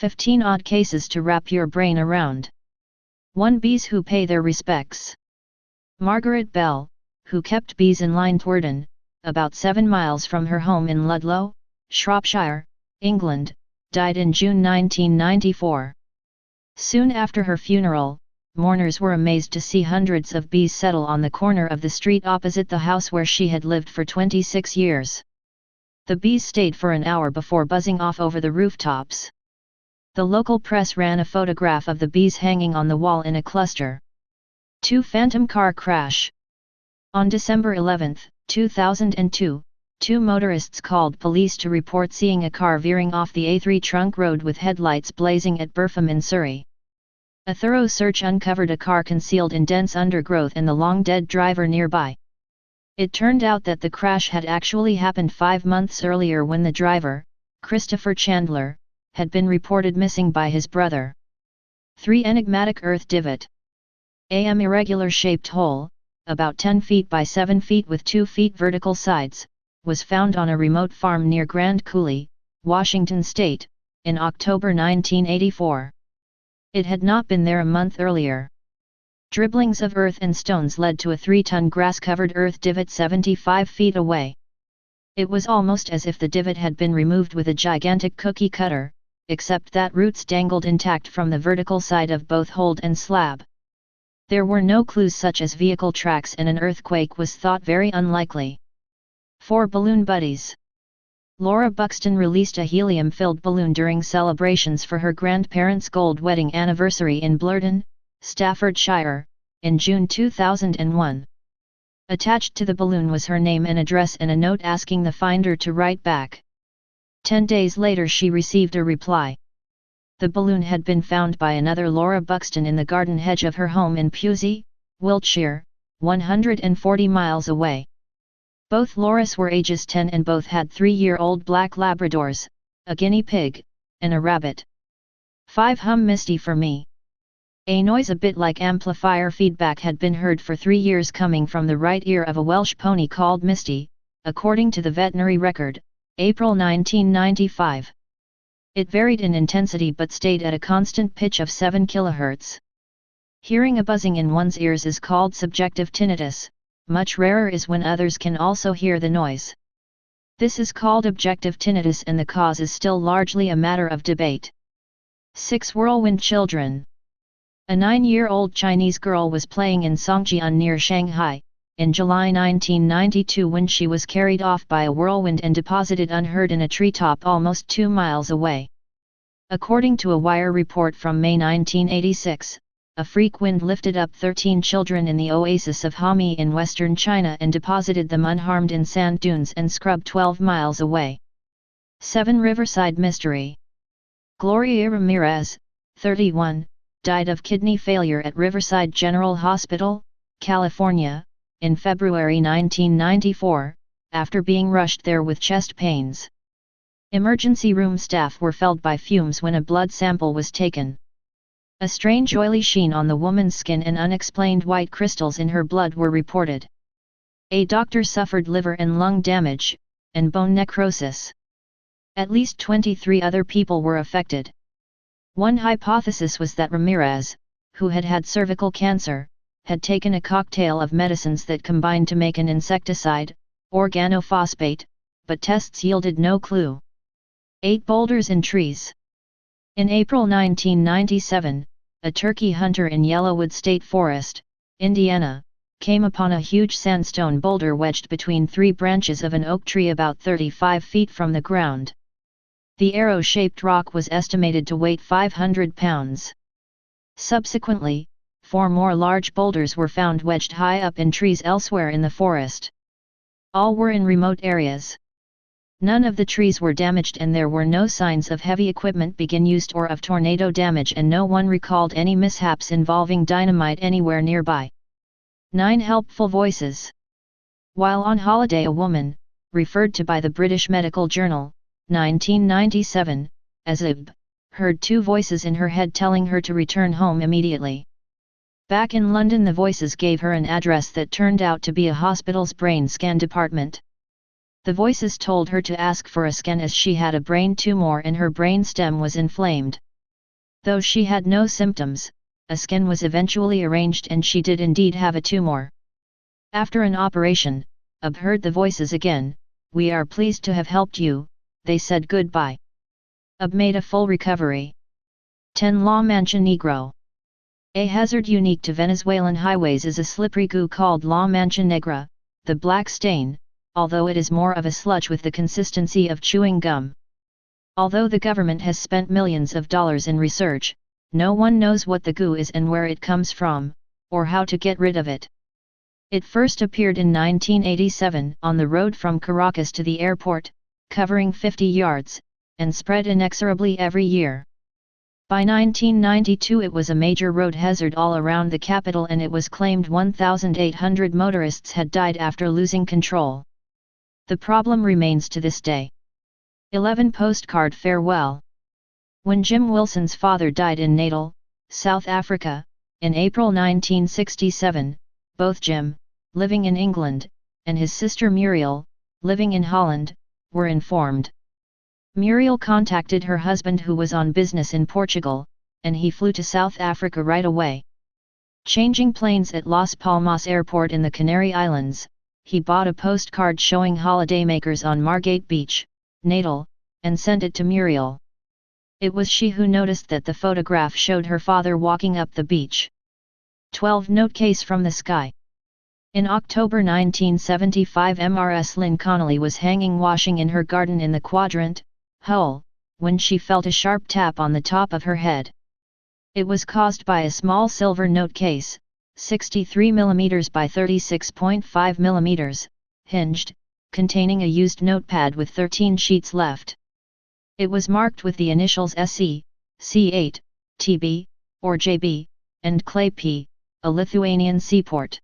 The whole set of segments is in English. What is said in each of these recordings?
15 odd cases to wrap your brain around. 1. Bees who pay their respects. Margaret Bell, who kept bees in Lynetwarden, about 7 miles from her home in Ludlow, Shropshire, England, died in June 1994. Soon after her funeral, mourners were amazed to see hundreds of bees settle on the corner of the street opposite the house where she had lived for 26 years. The bees stayed for an hour before buzzing off over the rooftops. The local press ran a photograph of the bees hanging on the wall in a cluster. 2. Phantom car crash. On December 11, 2002, 2 motorists called police to report seeing a car veering off the A3 trunk road with headlights blazing at Burpham in Surrey. A thorough search uncovered a car concealed in dense undergrowth and the long-dead driver nearby. It turned out that the crash had actually happened 5 months earlier when the driver, Christopher Chandler, had been reported missing by his brother. 3. Enigmatic earth divot. AM irregular-shaped hole, about 10 feet by 7 feet with 2 feet vertical sides, was found on a remote farm near Grand Coulee, Washington State, in October 1984. It had not been there a month earlier. Dribblings of earth and stones led to a 3-ton grass-covered earth divot 75 feet away. It was almost as if the divot had been removed with a gigantic cookie cutter, except that roots dangled intact from the vertical side of both hold and slab. There were no clues such as vehicle tracks, and an earthquake was thought very unlikely. 4. Balloon buddies. Laura Buxton released a helium-filled balloon during celebrations for her grandparents' gold wedding anniversary in Blurton, Staffordshire, in June 2001. Attached to the balloon was her name and address and a note asking the finder to write back. 10 days later she received a reply. The balloon had been found by another Laura Buxton in the garden hedge of her home in Pewsey, Wiltshire, 140 miles away. Both Lauras were ages 10 and both had 3-year-old black Labradors, a guinea pig, and a rabbit. 5. Hum Misty for me. A noise a bit like amplifier feedback had been heard for 3 years coming from the right ear of a Welsh pony called Misty, according to the veterinary record, April 1995. It varied in intensity but stayed at a constant pitch of 7 kHz. Hearing a buzzing in one's ears is called subjective tinnitus. Much rarer is when others can also hear the noise. This is called objective tinnitus and the cause is still largely a matter of debate. 6. Whirlwind children. A 9-year-old Chinese girl was playing in Songjian near Shanghai, in July 1992 when she was carried off by a whirlwind and deposited unheard in a treetop almost 2 miles away. According to a Wire report from May 1986, a freak wind lifted up 13 children in the oasis of Hami in western China and deposited them unharmed in sand dunes and scrub 12 miles away. 7. Riverside mystery. Gloria Ramirez, 31, died of kidney failure at Riverside General Hospital, California, in February 1994, after being rushed there with chest pains. Emergency room staff were felled by fumes when a blood sample was taken. A strange oily sheen on the woman's skin and unexplained white crystals in her blood were reported. A doctor suffered liver and lung damage, and bone necrosis. At least 23 other people were affected. One hypothesis was that Ramirez, who had had cervical cancer, had taken a cocktail of medicines that combined to make an insecticide, organophosphate, but tests yielded no clue. 8. Boulders in trees. In April 1997, a turkey hunter in Yellowwood State Forest, Indiana, came upon a huge sandstone boulder wedged between 3 branches of an oak tree about 35 feet from the ground. The arrow-shaped rock was estimated to weigh 500 pounds. Subsequently, 4 more large boulders were found wedged high up in trees elsewhere in the forest. All were in remote areas. None of the trees were damaged and there were no signs of heavy equipment being used or of tornado damage, and no one recalled any mishaps involving dynamite anywhere nearby. 9. Helpful voices. While on holiday, a woman, referred to by the British Medical Journal, 1997, as Ib, heard 2 voices in her head telling her to return home immediately. Back in London, the voices gave her an address that turned out to be a hospital's brain scan department. The voices told her to ask for a scan as she had a brain tumor and her brain stem was inflamed. Though she had no symptoms, a scan was eventually arranged and she did indeed have a tumor. After an operation, UB heard the voices again. "We are pleased to have helped you," they said goodbye. UB made a full recovery. 10. La Mancha Negro. A hazard unique to Venezuelan highways is a slippery goo called La Mancha Negra, the black stain, although it is more of a sludge with the consistency of chewing gum. Although the government has spent millions of dollars in research, no one knows what the goo is and where it comes from, or how to get rid of it. It first appeared in 1987 on the road from Caracas to the airport, covering 50 yards, and spread inexorably every year. By 1992 it was a major road hazard all around the capital and it was claimed 1,800 motorists had died after losing control. The problem remains to this day. 11. Postcard farewell. When Jim Wilson's father died in Natal, South Africa, in April 1967, both Jim, living in England, and his sister Muriel, living in Holland, were informed. Muriel contacted her husband who was on business in Portugal, and he flew to South Africa right away. Changing planes at Las Palmas Airport in the Canary Islands, he bought a postcard showing holidaymakers on Margate Beach, Natal, and sent it to Muriel. It was she who noticed that the photograph showed her father walking up the beach. 12. Note case from the sky. In October 1975, Mrs. Lynn Connolly was hanging washing in her garden in the Quadrant, Hull, when she felt a sharp tap on the top of her head. It was caused by a small silver note case, 63 mm by 36.5 mm, hinged, containing a used notepad with 13 sheets left. It was marked with the initials SE, C8, TB, or JB, and Clay P, a Lithuanian seaport.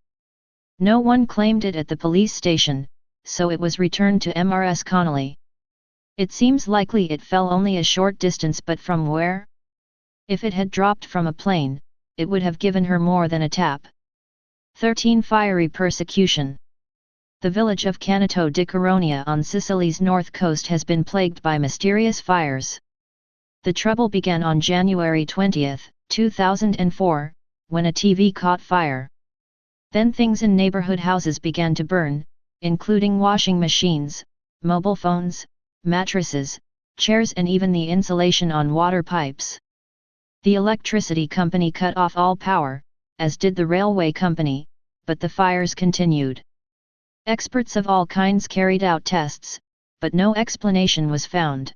No one claimed it at the police station, so it was returned to Mrs. Connolly. It seems likely it fell only a short distance, but from where? If it had dropped from a plane, it would have given her more than a tap. 13. Fiery persecution. The village of Canato di Caronia on Sicily's north coast has been plagued by mysterious fires. The trouble began on January 20, 2004, when a TV caught fire. Then things in neighborhood houses began to burn, including washing machines, mobile phones, mattresses, chairs and even the insulation on water pipes. The electricity company cut off all power, as did the railway company, but the fires continued. Experts of all kinds carried out tests, but no explanation was found.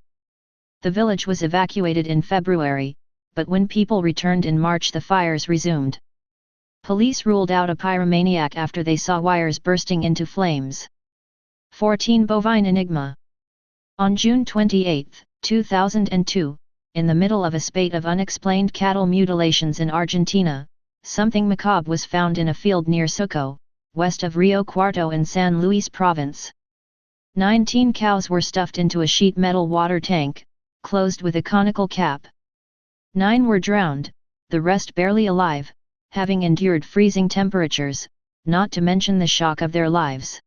The village was evacuated in February, but when people returned in March the fires resumed. Police ruled out a pyromaniac after they saw wires bursting into flames. 14. Bovine enigma. On June 28, 2002, in the middle of a spate of unexplained cattle mutilations in Argentina, something macabre was found in a field near Suco, west of Rio Cuarto in San Luis Province. 19 cows were stuffed into a sheet metal water tank, closed with a conical cap. 9 were drowned, the rest barely alive, having endured freezing temperatures, not to mention the shock of their lives.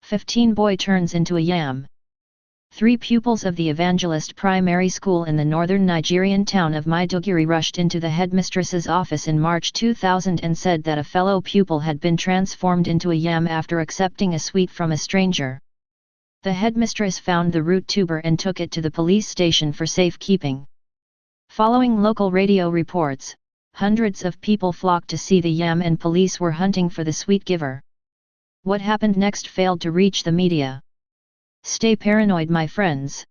15 boy turns into a yam. 3 pupils of the Evangelist Primary School in the northern Nigerian town of Maiduguri rushed into the headmistress's office in March 2000 and said that a fellow pupil had been transformed into a yam after accepting a sweet from a stranger. The headmistress found the root tuber and took it to the police station for safekeeping. Following local radio reports, hundreds of people flocked to see the yam and police were hunting for the sweet giver. What happened next failed to reach the media. Stay paranoid, my friends.